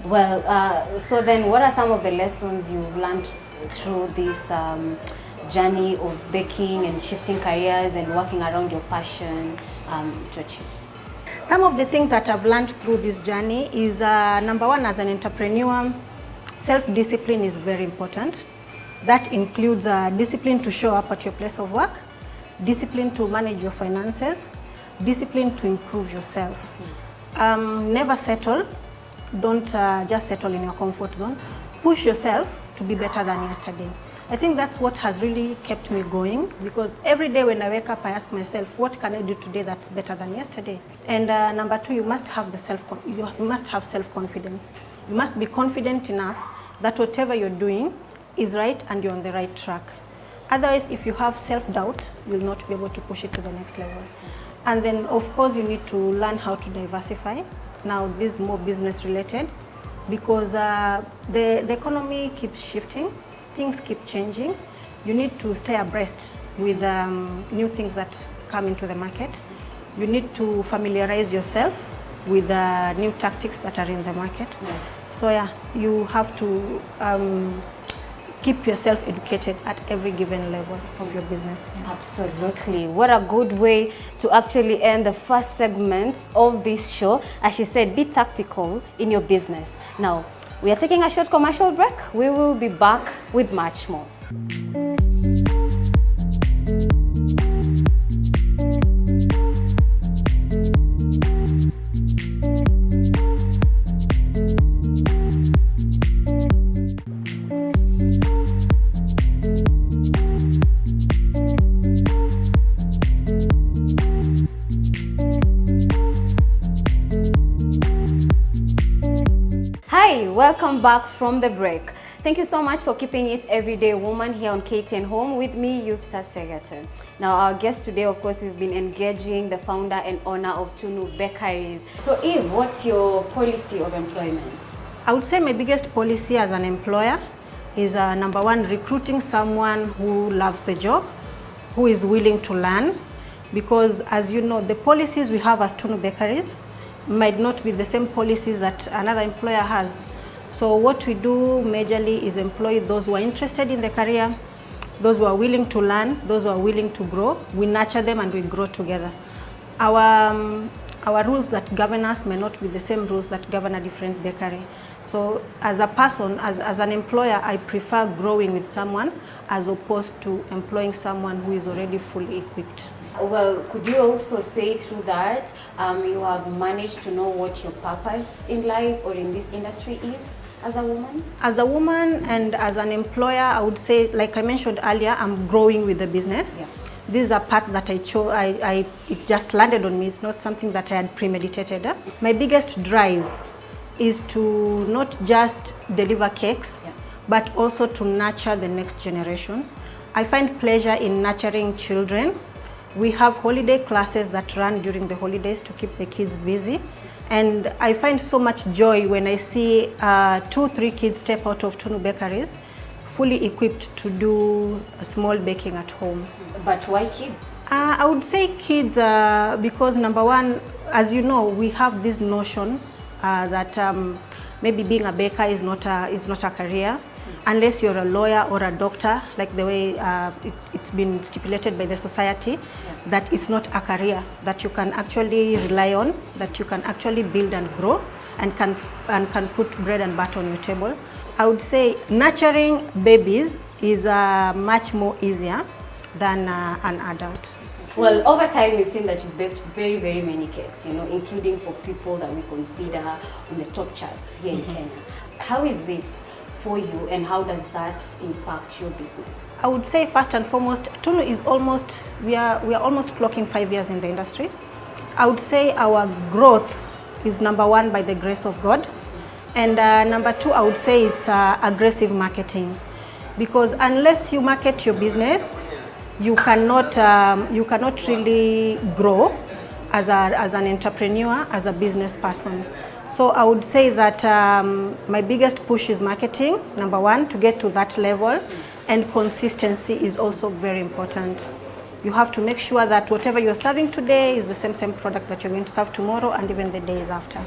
Well, so then what are some of the lessons you've learned through this journey of baking and shifting careers and working around your passion to achieve? Some of the things that I've learned through this journey is number one, as an entrepreneur, self-discipline is very important. That includes discipline to show up at your place of work, discipline to manage your finances, discipline to improve yourself. Never settle. Don't just settle in your comfort zone. Push yourself to be better than yesterday. I think that's what has really kept me going, because every day when I wake up, I ask myself, what can I do today that's better than yesterday? And number two, you must have self-confidence. You must be confident enough that whatever you're doing is right and you're on the right track. Otherwise, if you have self-doubt, you'll not be able to push it to the next level. And then, of course, you need to learn how to diversify. Now, this is more business related, because the economy keeps shifting. Things keep changing. You need to stay abreast with new things that come into the market. You need to familiarize yourself with new tactics that are in the market. Yeah. So yeah, you have to keep yourself educated at every given level of your business. Yes. Absolutely. What a good way to actually end the first segment of this show. As she said, be tactical in your business. Now, we are taking a short commercial break. We will be back with much more. Hi, welcome back from the break. Thank you so much for keeping it Everyday Woman here on KTN Home with me, Eustace Segatan. Now, our guest today, of course, we've been engaging the founder and owner of Tunu Bakeries. So, Eve, what's your policy of employment? I would say my biggest policy as an employer is number one, recruiting someone who loves the job, who is willing to learn, because as you know, the policies we have as Tunu Bakeries might not be the same policies that another employer has. So what we do majorly is employ those who are interested in the career, those who are willing to learn, those who are willing to grow. We nurture them and we grow together. Our rules that govern us may not be the same rules that govern a different bakery. So as a person, as an employer, I prefer growing with someone as opposed to employing someone who is already fully equipped. Well, could you also say through that you have managed to know what your purpose in life or in this industry is as a woman? As a woman and as an employer, I would say, like I mentioned earlier, I'm growing with the business. Yeah. This is a path that I chose. It just landed on me. It's not something that I had premeditated. My biggest drive is to not just deliver cakes, but also to nurture the next generation. I find pleasure in nurturing children. We have holiday classes that run during the holidays to keep the kids busy. And I find so much joy when I see 2-3 kids step out of Tunu Bakeries fully equipped to do small baking at home. But why kids? I would say kids because number one, as you know, we have this notion that maybe being a baker is not a career. Unless you're a lawyer or a doctor, like the way it's been stipulated by the society, that it's not a career that you can actually rely on, that you can actually build and grow, and can put bread and butter on your table. I would say nurturing babies is much more easier than an adult. Well, over time, we've seen that you've baked very, very many cakes, including for people that we consider on the top charts here in Kenya. How is it for you, and how does that impact your business? I would say first and foremost, Tunu is we are almost clocking 5 years in the industry. I would say our growth is number one by the grace of God, and number two, I would say it's aggressive marketing, because unless you market your business, you cannot really grow as an entrepreneur, as a business person. So I would say that my biggest push is marketing, number one, to get to that level, and consistency is also very important. You have to make sure that whatever you're serving today is the same product that you're going to serve tomorrow and even the days after.